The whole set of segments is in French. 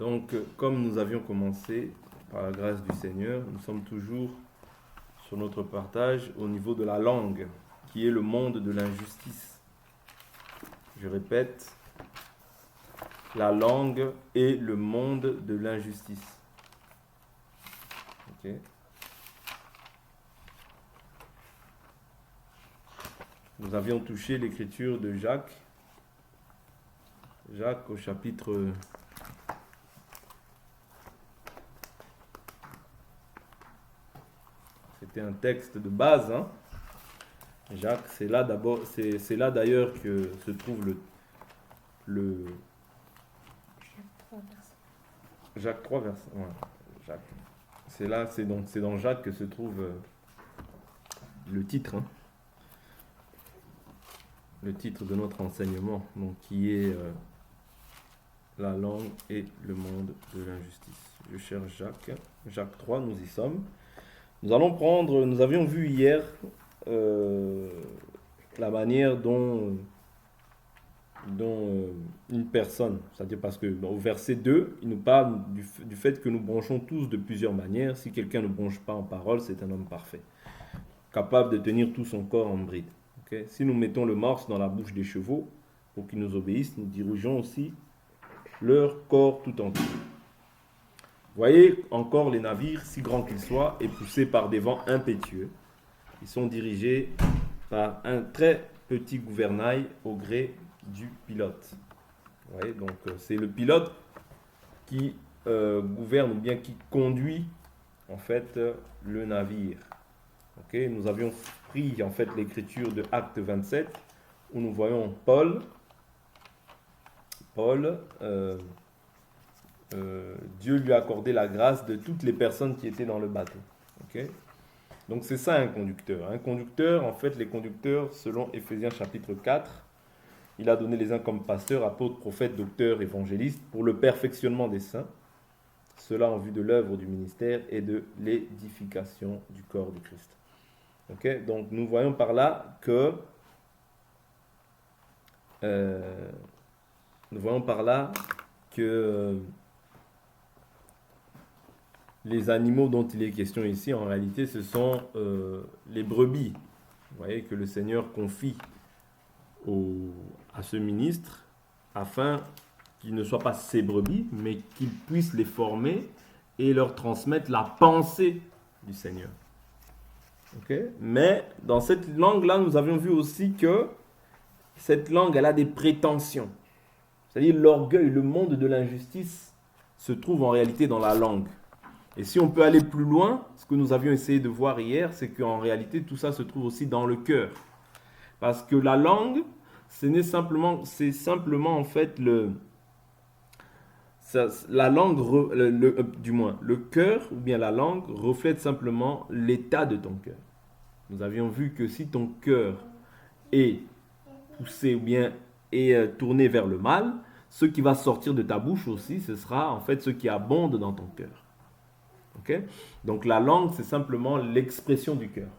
Donc, comme nous avions commencé, par la grâce du Seigneur, nous sommes toujours sur notre partage au niveau de la langue, qui est le monde de l'injustice. Je répète, la langue est le monde de l'injustice. Ok. Nous avions touché l'écriture de Jacques. Jacques au chapitre... C'était un texte de base, hein. Jacques, c'est là d'abord, c'est là d'ailleurs que se trouve le Jacques 3 verset. Ouais, Jacques. C'est là, c'est dans Jacques que se trouve le titre, hein. Le titre de notre enseignement, donc qui est la langue et le monde de l'injustice. Je cherche Jacques. Jacques 3, nous y sommes. Nous avions vu hier la manière dont une personne, c'est-à-dire parce que au verset 2, il nous parle du fait que nous bronchons tous de plusieurs manières. Si quelqu'un ne bronche pas en parole, c'est un homme parfait, capable de tenir tout son corps en bride. Okay? Si nous mettons le morse dans la bouche des chevaux pour qu'ils nous obéissent, nous dirigeons aussi leur corps tout entier. Voyez encore les navires, si grands qu'ils soient, et poussés par des vents impétueux. Ils sont dirigés par un très petit gouvernail au gré du pilote. Vous voyez, donc c'est le pilote qui gouverne ou bien qui conduit en fait le navire. Okay, nous avions pris en fait l'écriture de Acte 27 où nous voyons Paul, Dieu lui a accordé la grâce de toutes les personnes qui étaient dans le bateau. Okay? Donc c'est ça un conducteur. Un conducteur, en fait, les conducteurs, selon Éphésiens chapitre 4, il a donné les uns comme pasteurs, apôtres, prophètes, docteurs, évangélistes, pour le perfectionnement des saints, cela en vue de l'œuvre du ministère et de l'édification du corps du Christ. Okay? Donc nous voyons par là que les animaux dont il est question ici, en réalité, ce sont les brebis. Vous voyez que le Seigneur confie à ce ministre afin qu'il ne soit pas ses brebis, mais qu'il puisse les former et leur transmettre la pensée du Seigneur. Okay? Mais dans cette langue-là, nous avions vu aussi que cette langue, elle a des prétentions. C'est-à-dire l'orgueil, le monde de l'injustice se trouve en réalité dans la langue. Et si on peut aller plus loin, ce que nous avions essayé de voir hier, c'est qu'en réalité, tout ça se trouve aussi dans le cœur. Parce que la langue, c'est simplement en fait le cœur ou bien la langue reflète simplement l'état de ton cœur. Nous avions vu que si ton cœur est poussé ou bien est tourné vers le mal, ce qui va sortir de ta bouche aussi, ce sera en fait ce qui abonde dans ton cœur. Okay? Donc la langue, c'est simplement l'expression du cœur.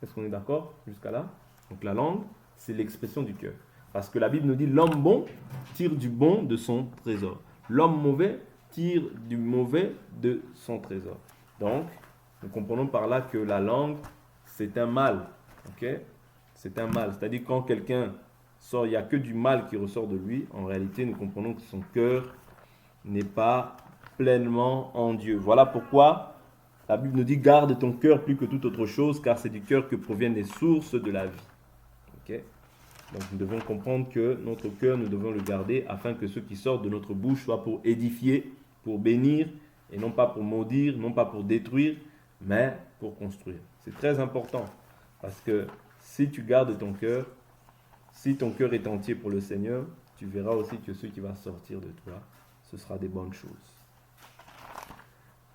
Est-ce qu'on est d'accord jusqu'à là? Donc la langue, c'est l'expression du cœur. Parce que la Bible nous dit l'homme bon tire du bon de son trésor. L'homme mauvais tire du mauvais de son trésor. Donc, nous comprenons par là que la langue, c'est un mal. Okay? C'est un mal. C'est-à-dire quand quelqu'un sort, il n'y a que du mal qui ressort de lui. En réalité, nous comprenons que son cœur n'est pas pleinement en Dieu. Voilà pourquoi la Bible nous dit garde ton cœur plus que toute autre chose, car c'est du cœur que proviennent les sources de la vie. Okay? Donc nous devons comprendre que notre cœur, nous devons le garder afin que ce qui sort de notre bouche soit pour édifier, pour bénir, et non pas pour maudire, non pas pour détruire, mais pour construire. C'est très important, parce que si tu gardes ton cœur, si ton cœur est entier pour le Seigneur, tu verras aussi que ce qui va sortir de toi, ce sera des bonnes choses.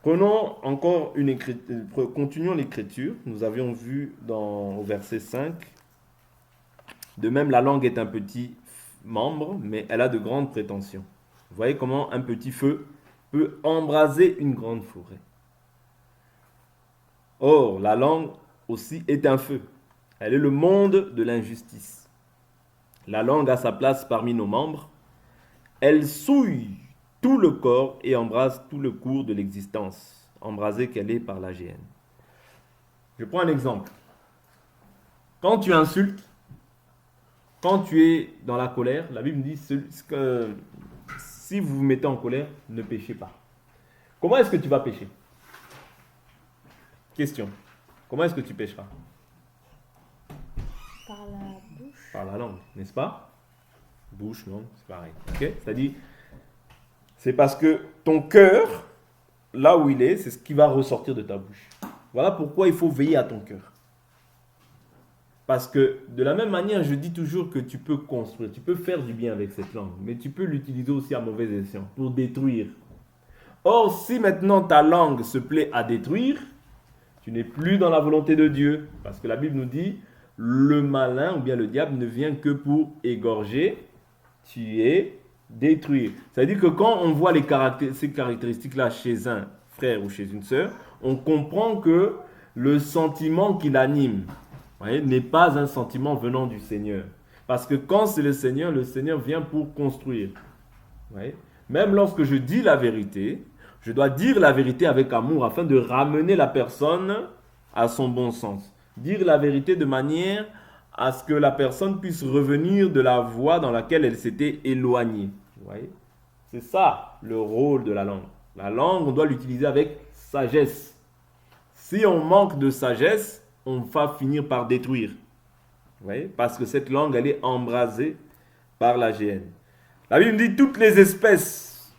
Prenons encore continuons l'écriture. Nous avions vu au verset 5. De même, la langue est un petit membre, mais elle a de grandes prétentions. Vous voyez comment un petit feu peut embraser une grande forêt. Or, la langue aussi est un feu. Elle est le monde de l'injustice. La langue a sa place parmi nos membres. Elle souille tout le corps et embrase tout le cours de l'existence, embrasée qu'elle est par l'AGN. Je prends un exemple. Quand tu insultes, quand tu es dans la colère, la Bible dit que si vous vous mettez en colère, ne péchez pas. Comment est-ce que tu vas pécher? Question. Comment est-ce que tu pécheras? Par la bouche. Par la langue, n'est-ce pas? Bouche, non, c'est pareil. Okay? C'est-à-dire, c'est parce que ton cœur, là où il est, c'est ce qui va ressortir de ta bouche. Voilà pourquoi il faut veiller à ton cœur. Parce que de la même manière, je dis toujours que tu peux construire, tu peux faire du bien avec cette langue, mais tu peux l'utiliser aussi à mauvais escient pour détruire. Or, si maintenant ta langue se plaît à détruire, tu n'es plus dans la volonté de Dieu. Parce que la Bible nous dit, le malin ou bien le diable ne vient que pour égorger, tuer, détruire. C'est-à-dire que quand on voit ces caractéristiques-là chez un frère ou chez une sœur, on comprend que le sentiment qui l'anime n'est pas un sentiment venant du Seigneur. Parce que quand c'est le Seigneur vient pour construire. Voyez? Même lorsque je dis la vérité, je dois dire la vérité avec amour afin de ramener la personne à son bon sens. Dire la vérité de manière à ce que la personne puisse revenir de la voie dans laquelle elle s'était éloignée. Vous voyez? C'est ça le rôle de la langue. La langue, on doit l'utiliser avec sagesse. Si on manque de sagesse, on va finir par détruire. Vous voyez? Parce que cette langue, elle est embrasée par l'AGN. La Bible dit toutes les espèces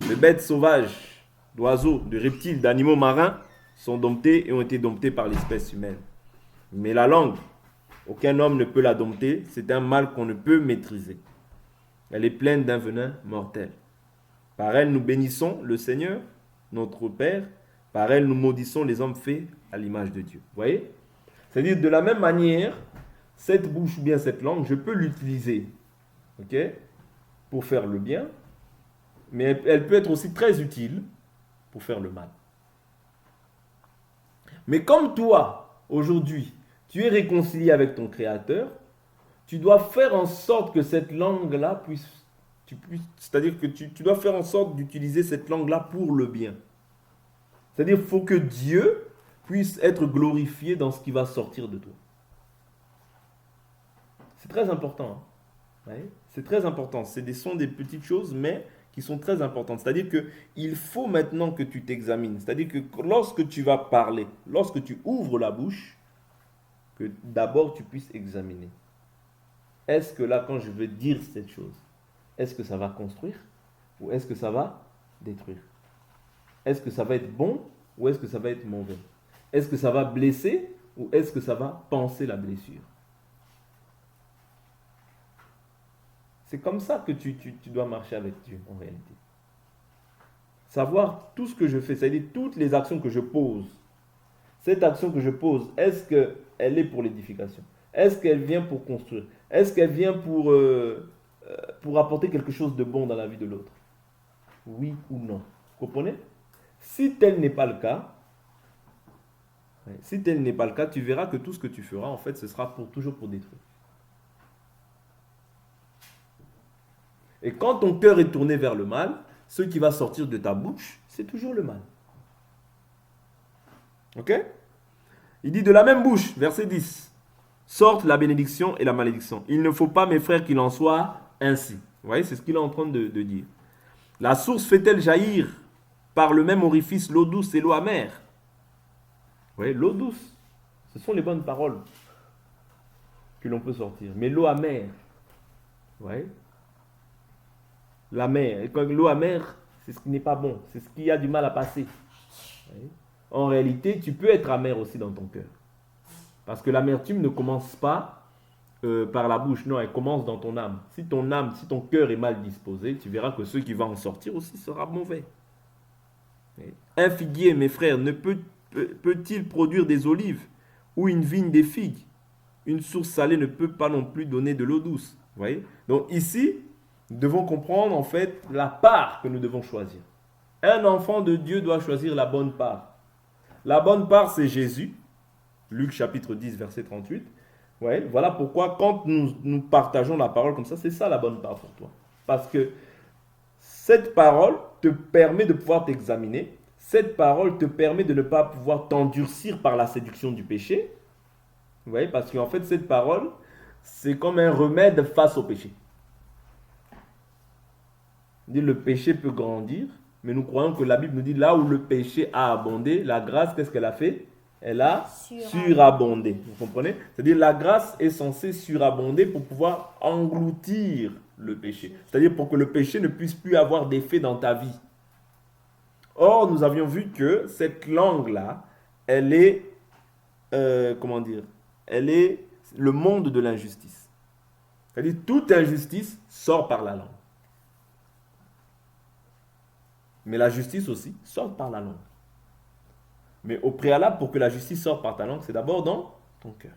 de bêtes sauvages, d'oiseaux, de reptiles, d'animaux marins sont domptées et ont été domptées par l'espèce humaine. Mais la langue, aucun homme ne peut la dompter, c'est un mal qu'on ne peut maîtriser. Elle est pleine d'un venin mortel. Par elle, nous bénissons le Seigneur, notre Père. Par elle, nous maudissons les hommes faits à l'image de Dieu. Vous voyez? C'est-à-dire, de la même manière, cette bouche ou bien cette langue, je peux l'utiliser, ok, pour faire le bien, mais elle peut être aussi très utile pour faire le mal. Mais comme toi, aujourd'hui, tu es réconcilié avec ton Créateur, tu dois faire en sorte que cette langue-là c'est-à-dire que tu dois faire en sorte d'utiliser cette langue-là pour le bien. C'est-à-dire qu'il faut que Dieu puisse être glorifié dans ce qui va sortir de toi. C'est très important. Hein? Ouais? C'est très important. Sont des petites choses, mais qui sont très importantes. C'est-à-dire qu'il faut maintenant que tu t'examines. C'est-à-dire que lorsque tu vas parler, lorsque tu ouvres la bouche, que d'abord tu puisses examiner. Est-ce que là, quand je veux dire cette chose, est-ce que ça va construire ou est-ce que ça va détruire? Est-ce que ça va être bon ou est-ce que ça va être mauvais? Est-ce que ça va blesser ou est-ce que ça va panser la blessure? C'est comme ça que tu dois marcher avec Dieu en réalité. Savoir tout ce que je fais, c'est-à-dire toutes les actions que je pose. Cette action que je pose, est-ce qu'elle est pour l'édification? Est-ce qu'elle vient pour construire? Est-ce qu'elle vient pour apporter quelque chose de bon dans la vie de l'autre? Oui ou non? Vous comprenez? Si tel n'est pas le cas, tu verras que tout ce que tu feras, en fait, ce sera toujours pour détruire. Et quand ton cœur est tourné vers le mal, ce qui va sortir de ta bouche, c'est toujours le mal. Ok? Il dit de la même bouche, verset 10, sortent la bénédiction et la malédiction. Il ne faut pas, mes frères, qu'il en soit ainsi. Vous voyez, c'est ce qu'il est en train de dire. La source fait-elle jaillir par le même orifice l'eau douce et l'eau amère? Vous voyez, l'eau douce, ce sont les bonnes paroles que l'on peut sortir. Mais l'eau amère, vous voyez, l'amère, et l'eau amère, c'est ce qui n'est pas bon, c'est ce qui a du mal à passer. Vous voyez? En réalité, tu peux être amer aussi dans ton cœur. Parce que l'amertume ne commence pas par la bouche, non, elle commence dans ton âme. Si ton cœur est mal disposé, tu verras que ce qui va en sortir aussi sera mauvais. Un figuier, mes frères, ne peut-il produire des olives ou une vigne des figues? Une source salée ne peut pas non plus donner de l'eau douce. Vous voyez? Donc ici, nous devons comprendre en fait la part que nous devons choisir. Un enfant de Dieu doit choisir la bonne part. La bonne part, c'est Jésus. Luc chapitre 10, verset 38. Ouais, voilà pourquoi quand nous partageons la parole comme ça, c'est ça la bonne part pour toi. Parce que Cette parole te permet de pouvoir t'examiner. Cette parole te permet de ne pas pouvoir t'endurcir par la séduction du péché. Vous voyez, parce qu'en fait, cette parole, c'est comme un remède face au péché. Le péché peut grandir, mais nous croyons que la Bible nous dit là où le péché a abondé, la grâce, qu'est-ce qu'elle a fait? Elle a surabondé. Vous comprenez? C'est-à-dire la grâce est censée surabonder pour pouvoir engloutir le péché. C'est-à-dire pour que le péché ne puisse plus avoir d'effet dans ta vie. Or, nous avions vu que cette langue-là, elle est, comment dire, elle est le monde de l'injustice. C'est-à-dire toute injustice sort par la langue. Mais la justice aussi sort par la langue. Mais au préalable, pour que la justice sorte par ta langue, c'est d'abord dans ton cœur.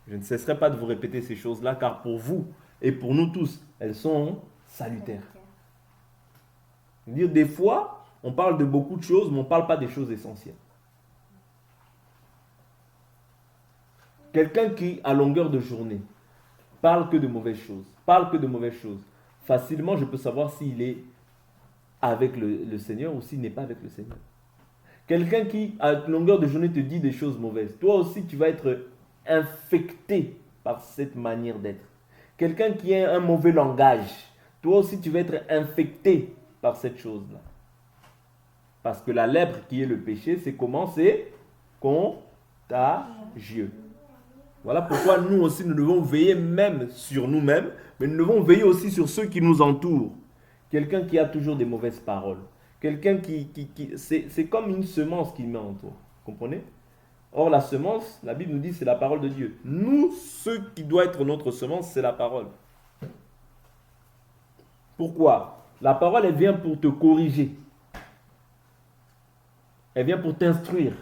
Je ne cesserai pas de vous répéter ces choses-là, car pour vous et pour nous tous, elles sont salutaires. Dire des fois, on parle de beaucoup de choses, mais on ne parle pas des choses essentielles. Quelqu'un qui, à longueur de journée, parle que de mauvaises choses, facilement je peux savoir s'il est avec le Seigneur ou s'il n'est pas avec le Seigneur. Quelqu'un qui, à longueur de journée, te dit des choses mauvaises, toi aussi tu vas être infecté par cette manière d'être. Quelqu'un qui a un mauvais langage, toi aussi tu vas être infecté par cette chose-là. Parce que la lèpre qui est le péché, c'est comment? C'est contagieux. Voilà pourquoi nous aussi nous devons veiller même sur nous-mêmes, mais nous devons veiller aussi sur ceux qui nous entourent. Quelqu'un qui a toujours des mauvaises paroles. Quelqu'un c'est comme une semence qu'il met en toi. Vous comprenez? Or, la semence, la Bible nous dit, c'est la parole de Dieu. Nous, ce qui doit être notre semence, c'est la parole. Pourquoi? La parole, elle vient pour te corriger. Elle vient pour t'instruire.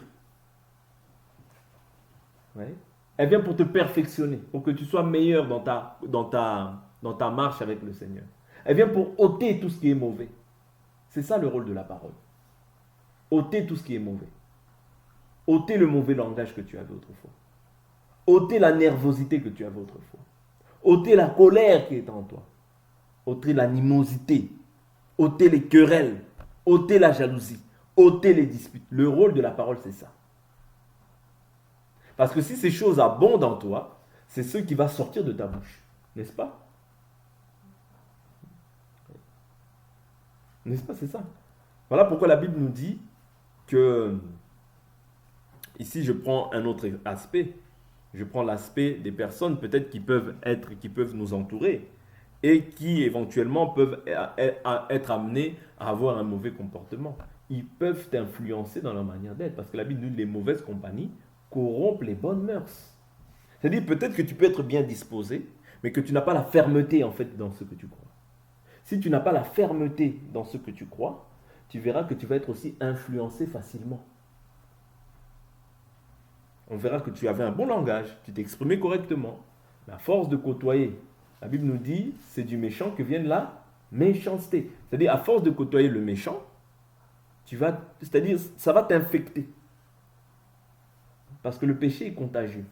Ouais. Elle vient pour te perfectionner, pour que tu sois meilleur dans ta marche avec le Seigneur. Elle vient pour ôter tout ce qui est mauvais. C'est ça le rôle de la parole. Ôter tout ce qui est mauvais. Ôter le mauvais langage que tu avais autrefois. Ôter la nervosité que tu avais autrefois. Ôter la colère qui est en toi. Ôter l'animosité. Ôter les querelles. Ôter la jalousie. Ôter les disputes. Le rôle de la parole, c'est ça. Parce que si ces choses abondent en toi, c'est ce qui va sortir de ta bouche. N'est-ce pas? N'est-ce pas? C'est ça. Voilà pourquoi la Bible nous dit que, ici je prends un autre aspect, je prends l'aspect des personnes peut-être qui peuvent nous entourer et qui éventuellement peuvent être amenées à avoir un mauvais comportement. Ils peuvent t'influencer dans leur manière d'être, parce que la Bible nous dit les mauvaises compagnies corrompent les bonnes mœurs. C'est-à-dire peut-être que tu peux être bien disposé, mais que tu n'as pas la fermeté en fait dans ce que tu crois. Si tu n'as pas la fermeté dans ce que tu crois, tu verras que tu vas être aussi influencé facilement. On verra que tu avais un bon langage, tu t'exprimais correctement. Mais à force de côtoyer, la Bible nous dit, c'est du méchant que vient la méchanceté. C'est-à-dire, à force de côtoyer le méchant, c'est-à-dire, ça va t'infecter. Parce que le péché est contagieux.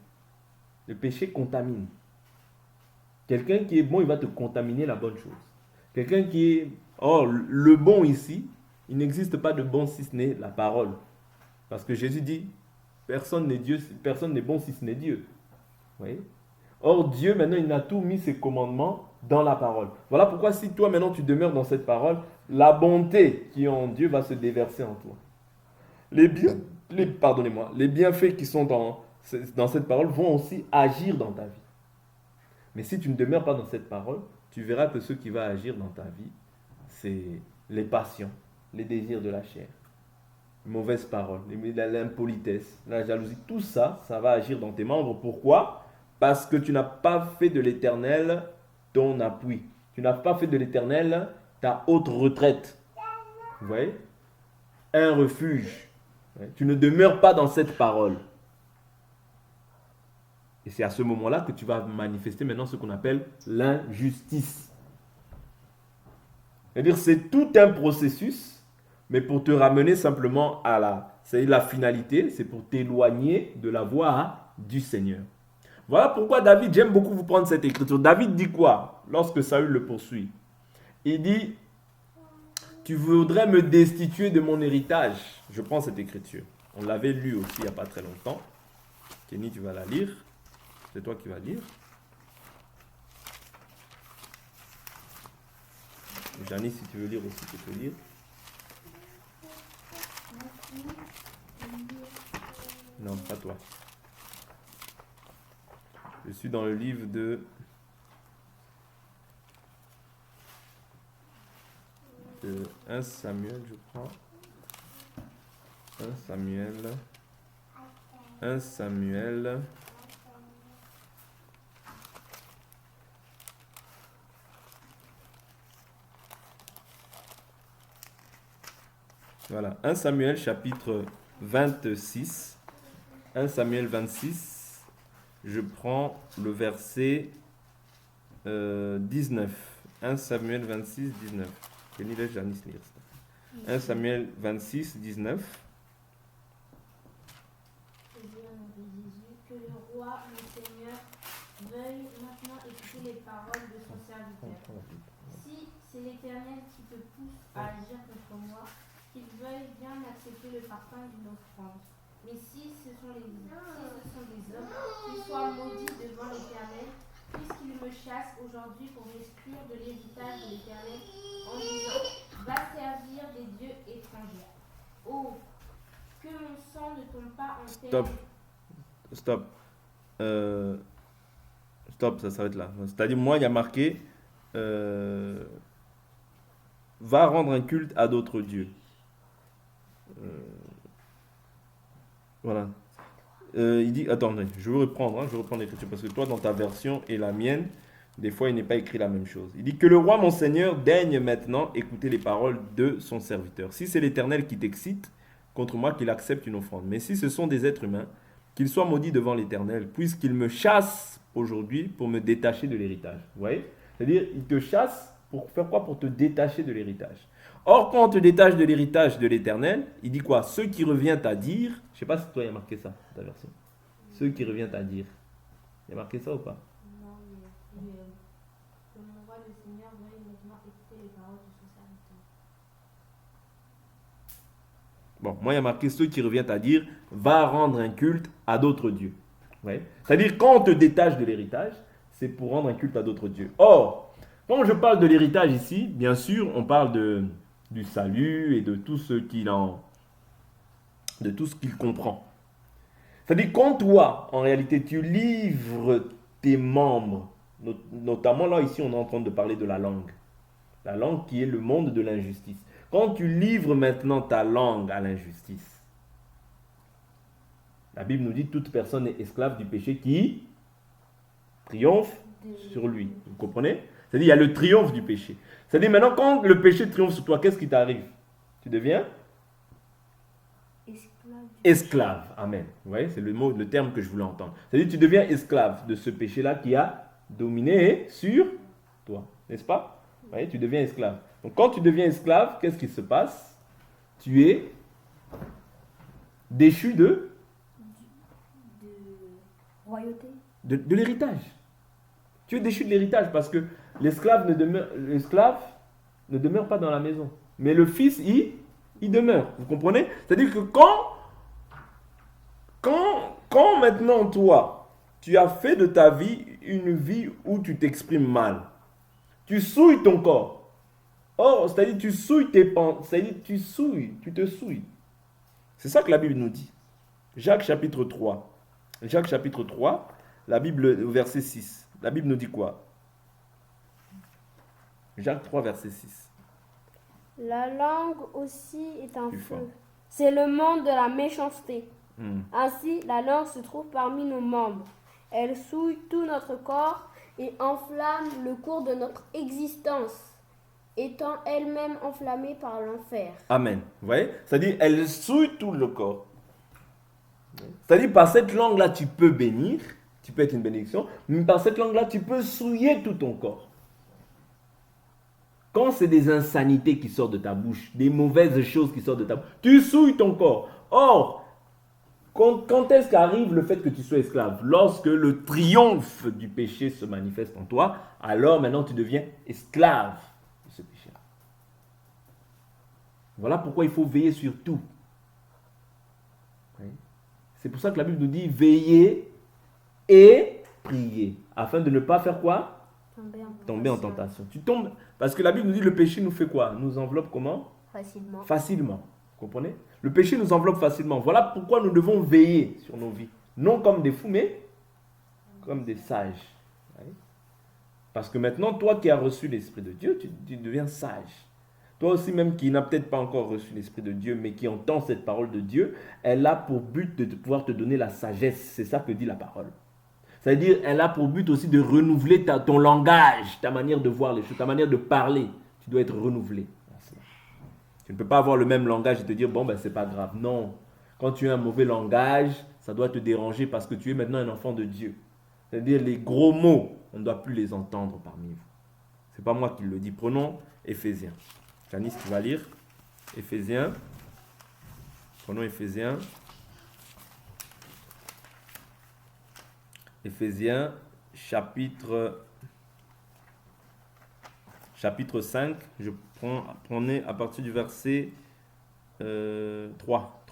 Le péché contamine. Quelqu'un qui est bon, il va te contaminer la bonne chose. Quelqu'un qui est... Oh, le bon ici, il n'existe pas de bon si ce n'est la parole. Parce que Jésus dit, personne n'est Dieu, personne n'est bon si ce n'est Dieu. Vous voyez? Or, Dieu, maintenant, il a tout mis ses commandements dans la parole. Voilà pourquoi si toi, maintenant, tu demeures dans cette parole, la bonté qui est en Dieu va se déverser en toi. Les bienfaits qui sont dans cette parole vont aussi agir dans ta vie. Mais si tu ne demeures pas dans cette parole, tu verras que ce qui va agir dans ta vie, c'est les passions, les désirs de la chair, les mauvaises paroles, l'impolitesse, la jalousie. Tout ça, ça va agir dans tes membres. Pourquoi? Parce que tu n'as pas fait de l'Éternel ton appui. Tu n'as pas fait de l'Éternel ta haute retraite. Vous voyez? Un refuge. Tu ne demeures pas dans cette parole. Et c'est à ce moment-là que tu vas manifester maintenant ce qu'on appelle l'injustice. C'est-à-dire, c'est tout un processus, mais pour te ramener simplement à la finalité, c'est pour t'éloigner de la voie du Seigneur. Voilà pourquoi David, j'aime beaucoup vous prendre cette écriture. David dit quoi lorsque Saül le poursuit? Il dit, tu voudrais me destituer de mon héritage. Je prends cette écriture. On l'avait lu aussi il n'y a pas très longtemps. Kenny, tu vas la lire. C'est toi qui vas lire. Janice, si tu veux lire aussi, tu peux lire. Non, pas toi. Je suis dans le livre de 1 Samuel, je crois. 1 Samuel. 1 Samuel. Voilà, 1 Samuel chapitre 26. 1 Samuel 26. Je prends le verset 19. 1 Samuel 26, 19. Je n'y laisse Janice lire ça. 1 Samuel 26, 19. Que le roi, le Seigneur, veuille maintenant écouter les paroles de son serviteur. Si c'est l'Éternel qui te pousse à agir contre moi, qu'il veuille bien accepter le parfum d'une offrande. Mais si ce sont des hommes, qu'ils soient maudits devant l'Éternel, puisqu'ils me chassent aujourd'hui pour m'exclure de l'héritage de l'Éternel, en disant, va servir des dieux étrangers. Oh, que mon sang ne tombe pas en terre. Stop. Stop, ça s'arrête là. C'est-à-dire, moi, il y a marqué va rendre un culte à d'autres dieux. Voilà. Il dit, attendez, je vais reprendre l'écriture parce que toi, dans ta version et la mienne, des fois, il n'est pas écrit la même chose. Il dit que le roi, mon Seigneur, daigne maintenant écouter les paroles de son serviteur. Si c'est l'Éternel qui t'excite, contre moi, qu'il accepte une offrande. Mais si ce sont des êtres humains, qu'ils soient maudits devant l'Éternel, puisqu'ils me chassent aujourd'hui pour me détacher de l'héritage. Vous voyez? C'est-à-dire, ils te chassent pour faire quoi? Pour te détacher de l'héritage. Or, quand on te détache de l'héritage de l'Éternel, il dit quoi? Ceux qui reviennent à dire, je ne sais pas si toi, il y a marqué ça, ta version. Ceux qui reviennent à dire. Il y a marqué ça ou pas? Non, mais que mon roi, le Seigneur, veuille maintenant écouter les paroles de son serviteur. Bon, moi, il y a marqué ceux qui reviennent à dire, va rendre un culte à d'autres dieux. Ouais. C'est-à-dire, quand on te détache de l'héritage, c'est pour rendre un culte à d'autres dieux. Or, quand je parle de l'héritage ici, bien sûr, on parle du salut et de tout ce qu'il comprend. C'est-à-dire, quand toi, en réalité, tu livres tes membres, notamment là, ici, on est en train de parler de la langue. La langue qui est le monde de l'injustice. Quand tu livres maintenant ta langue à l'injustice, la Bible nous dit toute personne est esclave du péché qui triomphe sur lui. Vous comprenez? C'est-à-dire il y a le triomphe du péché. C'est-à-dire maintenant quand le péché triomphe sur toi, qu'est-ce qui t'arrive? Tu deviens esclave. Amen. Vous voyez, c'est le terme que je voulais entendre. C'est-à-dire tu deviens esclave de ce péché-là qui a dominé sur toi. N'est-ce pas? Vous voyez, tu deviens esclave. Donc quand tu deviens esclave, qu'est-ce qui se passe? Tu es déchu de royauté. De l'héritage. Tu es déchu de l'héritage parce que l'esclave ne demeure pas dans la maison. Mais le fils, il demeure. Vous comprenez? C'est-à-dire que quand maintenant toi, tu as fait de ta vie une vie où tu t'exprimes mal, tu souilles ton corps. Or, c'est-à-dire tu souilles tes pensées, c'est-à-dire tu te souilles. C'est ça que la Bible nous dit. Jacques chapitre 3. Jacques chapitre 3, la Bible, verset 6. La Bible nous dit quoi? Jacques 3, verset 6. La langue aussi est un Plus feu. fort. C'est le monde de la méchanceté. Ainsi, la langue se trouve parmi nos membres. Elle souille tout notre corps et enflamme le cours de notre existence, étant elle-même enflammée par l'enfer. Amen. Vous voyez? C'est-à-dire, elle souille tout le corps. C'est-à-dire, par cette langue-là, tu peux bénir, tu peux être une bénédiction, mais par cette langue-là, tu peux souiller tout ton corps. Quand c'est des insanités qui sortent de ta bouche, des mauvaises choses qui sortent de ta bouche, tu souilles ton corps. Or, Quand est-ce qu'arrive le fait que tu sois esclave? Lorsque le triomphe du péché se manifeste en toi, alors maintenant tu deviens esclave de ce péché-là. Voilà pourquoi il faut veiller sur tout. Oui. C'est pour ça que la Bible nous dit veiller et prier, afin de ne pas faire quoi? Tomber en tentation. Tu tombes, parce que la Bible nous dit le péché nous fait quoi? Nous enveloppe comment? Facilement. Facilement. Vous comprenez? Le péché nous enveloppe facilement. Voilà pourquoi nous devons veiller sur nos vies. Non comme des fous, mais comme des sages. Oui. Parce que maintenant, toi qui as reçu l'Esprit de Dieu, tu deviens sage. Toi aussi même qui n'as peut-être pas encore reçu l'Esprit de Dieu, mais qui entend cette parole de Dieu, elle a pour but de pouvoir te donner la sagesse. C'est ça que dit la parole. C'est-à-dire, elle a pour but aussi de renouveler ton langage, ta manière de voir les choses, ta manière de parler. Tu dois être renouvelé. Tu ne peux pas avoir le même langage et te dire, bon, ben, c'est pas grave. Non. Quand tu as un mauvais langage, ça doit te déranger parce que tu es maintenant un enfant de Dieu. C'est-à-dire, les gros mots, on ne doit plus les entendre parmi vous. Ce n'est pas moi qui le dis. Prenons Éphésiens. Janice, tu vas lire Éphésiens. Prenons Éphésiens. Éphésiens, chapitre 5. Je prenais à partir du verset 3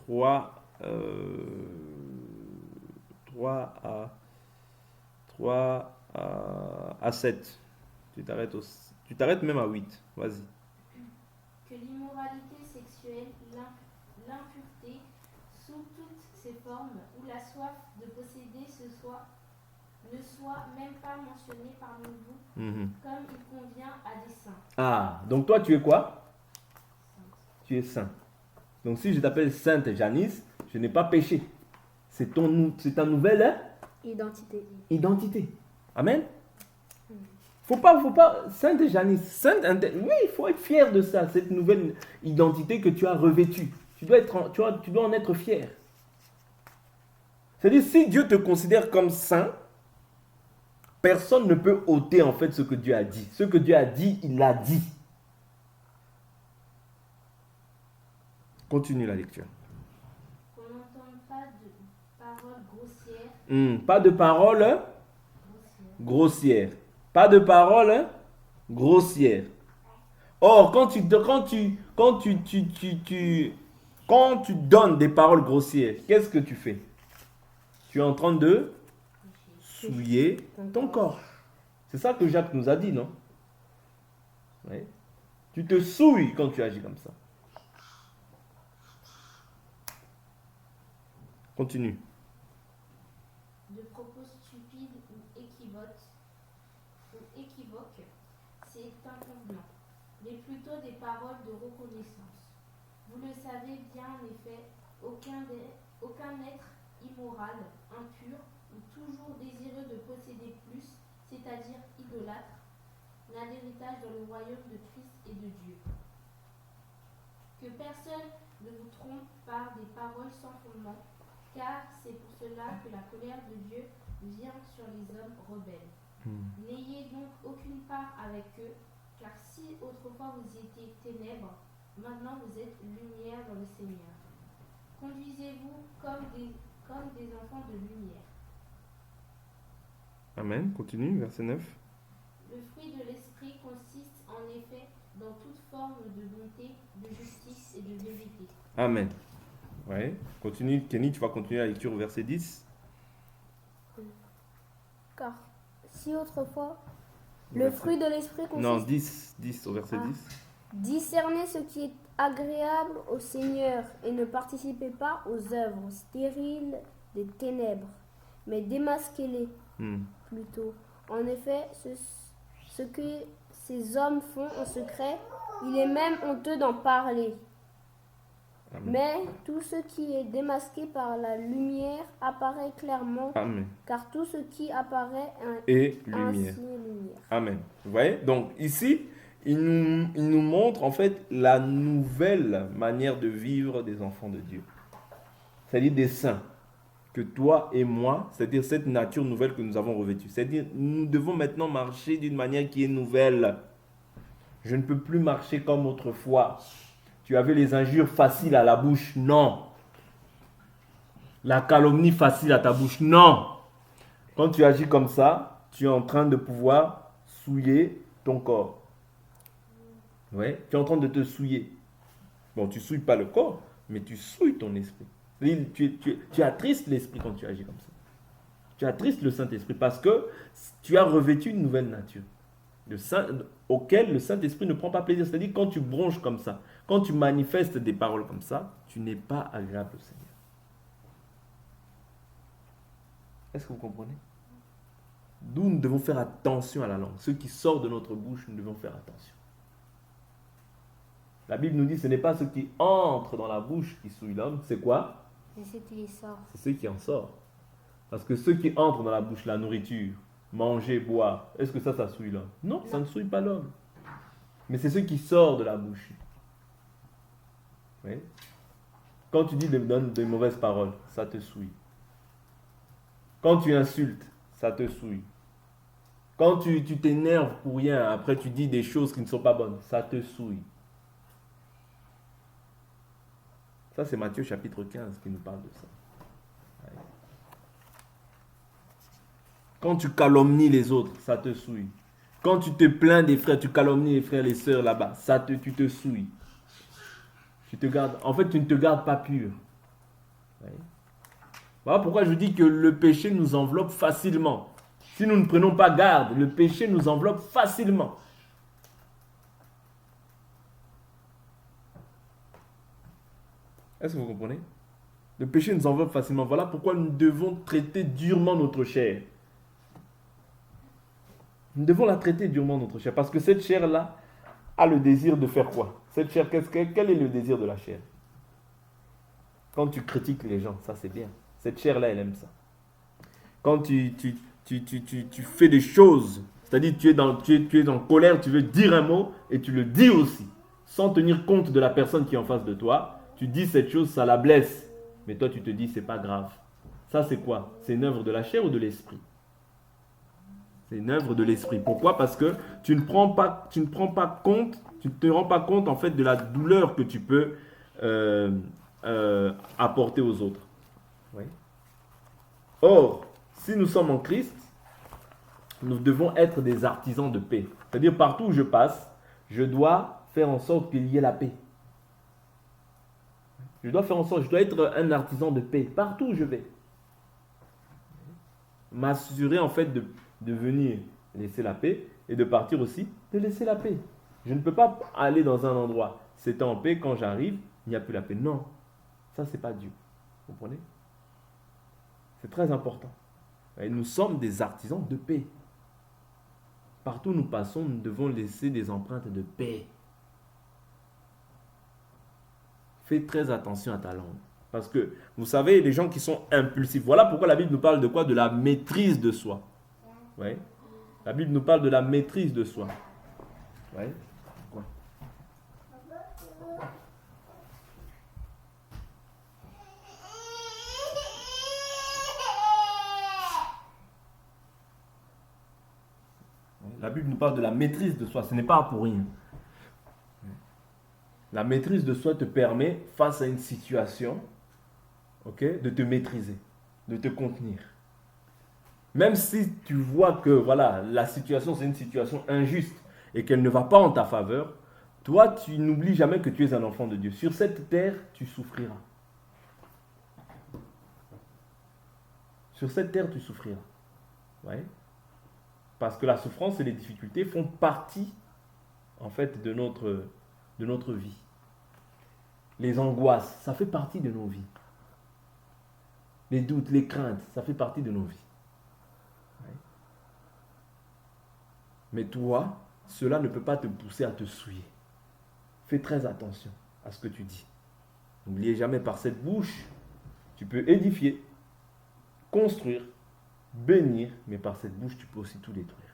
à 7. Tu t'arrêtes même à 8. Vas-y. Que l'immoralité sexuelle, l'impureté, sous toutes ses formes, ou la soif de posséder ne soit même pas mentionnée parmi vous, comme il convient à des saints. Ah, donc toi tu es quoi? Tu es saint. Donc si je t'appelle Sainte Janice, je n'ai pas péché. C'est ta nouvelle identité. Amen. Faut pas, Sainte Janice, oui, il faut être fier de ça, cette nouvelle identité que tu as revêtue. Tu dois en être fier. C'est-à-dire, si Dieu te considère comme saint, personne ne peut ôter en fait ce que Dieu a dit. Ce que Dieu a dit, il l'a dit. Continue la lecture. Qu'on n'entende pas de paroles grossières. Pas de paroles grossières. Pas de paroles grossières. Or, quand tu donnes des paroles grossières, qu'est-ce que tu fais? Tu es en train de souiller ton corps. C'est ça que Jacques nous a dit, non? Oui. Tu te souilles quand tu agis comme ça. Continue. De propos stupides ou équivoques, c'est inconvenant, mais plutôt des paroles de reconnaissance. Vous le savez bien en effet, aucun être immoral, impur ou toujours désireux de posséder plus, c'est-à-dire idolâtre, n'a d'héritage dans le royaume de Christ et de Dieu. Que personne ne vous trompe par des paroles sans fondement, car c'est pour cela que la colère de Dieu vient sur les hommes rebelles. N'ayez donc aucune part avec eux, car si autrefois vous étiez ténèbres, maintenant vous êtes lumière dans le Seigneur. Conduisez-vous comme des enfants de lumière. Amen. Continue, verset 9. Le fruit de l'esprit consiste en effet dans toute forme de bonté, de justice et de vérité. Amen. Ouais. Continue, Kenny, tu vas continuer la lecture au verset 10. Car si autrefois, le fruit de l'esprit consiste... Non, 10 au verset 10. Discernez ce qui est agréable au Seigneur et ne participez pas aux œuvres stériles des ténèbres, mais démasquez-les plutôt. En effet, ce que ces hommes font en secret, il est même honteux d'en parler. Amen. Mais tout ce qui est démasqué par la lumière apparaît clairement. Amen. Car tout ce qui apparaît est lumière. Amen. Vous voyez? Donc ici, il nous montre en fait la nouvelle manière de vivre des enfants de Dieu. C'est-à-dire des saints. Que toi et moi, c'est-à-dire cette nature nouvelle que nous avons revêtue. C'est-à-dire nous devons maintenant marcher d'une manière qui est nouvelle. Je ne peux plus marcher comme autrefois. Tu avais les injures faciles à la bouche. Non. la calomnie facile à ta bouche. Non. Quand tu agis comme ça, tu es en train de pouvoir souiller ton corps. Ouais, tu es en train de te souiller. Bon, tu ne souilles pas le corps, mais tu souilles ton esprit. Tu attristes l'esprit quand tu agis comme ça. Tu attristes le Saint-Esprit parce que tu as revêtu une nouvelle nature auquel le Saint-Esprit ne prend pas plaisir. C'est-à-dire quand tu bronches comme ça, quand tu manifestes des paroles comme ça, tu n'es pas agréable au Seigneur. Est-ce que vous comprenez? D'où nous devons faire attention à la langue. Ce qui sort de notre bouche, nous devons faire attention. La Bible nous dit, ce n'est pas ce qui entre dans la bouche qui souille l'homme, c'est quoi? C'est ce qui sort. C'est ce qui en sort. Parce que ce qui entre dans la bouche, la nourriture, manger, boire, est-ce que ça souille l'homme? Non, ça ne souille pas l'homme. Mais c'est ce qui sort de la bouche. Oui? Quand tu dis de mauvaises paroles, ça te souille. Quand tu insultes, ça te souille. Quand tu t'énerves pour rien, après tu dis des choses qui ne sont pas bonnes, ça te souille. Ça, c'est Matthieu chapitre 15 qui nous parle de ça. Ouais. Quand tu calomnies les autres, ça te souille. Quand tu te plains des frères, tu calomnies les frères et les sœurs là-bas, tu te souilles. Tu ne te gardes pas pur. Ouais. Voilà pourquoi je dis que le péché nous enveloppe facilement. Si nous ne prenons pas garde, le péché nous enveloppe facilement. Est-ce que vous comprenez? Le péché nous enveloppe facilement. Voilà pourquoi nous devons traiter durement notre chair. Nous devons la traiter durement notre chair. Parce que cette chair-là a le désir de faire quoi? Cette chair, quel est le désir de la chair? Quand tu critiques les gens, ça c'est bien. Cette chair-là, elle aime ça. Quand tu fais des choses, c'est-à-dire tu es en colère, tu veux dire un mot et tu le dis aussi, sans tenir compte de la personne qui est en face de toi. Tu dis cette chose, ça la blesse. Mais toi, tu te dis, c'est pas grave. Ça, c'est quoi? C'est une œuvre de la chair ou de l'esprit? C'est une œuvre de l'esprit. Pourquoi? Parce que tu ne te rends pas compte en fait de la douleur que tu peux apporter aux autres. Oui. Or, si nous sommes en Christ, nous devons être des artisans de paix. C'est-à-dire, partout où je passe, je dois faire en sorte qu'il y ait la paix. Je dois être un artisan de paix partout où je vais. M'assurer en fait de venir laisser la paix et de partir aussi de laisser la paix. Je ne peux pas aller dans un endroit, c'est en paix, quand j'arrive, il n'y a plus la paix. Non, ça c'est pas Dieu. Vous comprenez? C'est très important. Et nous sommes des artisans de paix. Partout où nous passons, nous devons laisser des empreintes de paix. Fais très attention à ta langue. Parce que, vous savez, les gens qui sont impulsifs, voilà pourquoi la Bible nous parle de quoi? De la maîtrise de soi. Ouais. La Bible nous parle de la maîtrise de soi. Ouais. Quoi? La Bible nous parle de la maîtrise de soi. Ce n'est pas pour rien. La maîtrise de soi te permet, face à une situation, de te maîtriser, de te contenir. Même si tu vois que voilà, la situation, c'est une situation injuste et qu'elle ne va pas en ta faveur, toi, tu n'oublies jamais que tu es un enfant de Dieu. Sur cette terre, tu souffriras. Sur cette terre, tu souffriras. Ouais. Parce que la souffrance et les difficultés font partie, en fait, de notre vie. Les angoisses, ça fait partie de nos vies. Les doutes, les craintes, ça fait partie de nos vies. Ouais. Mais toi, cela ne peut pas te pousser à te souiller. Fais très attention à ce que tu dis. N'oubliez jamais, par cette bouche, tu peux édifier, construire, bénir, mais par cette bouche, tu peux aussi tout détruire.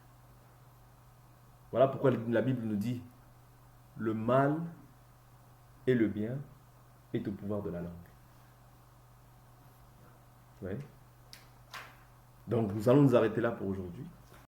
Voilà pourquoi la Bible nous dit, le mal et le bien est au pouvoir de la langue. Ouais. Donc nous allons nous arrêter là pour aujourd'hui.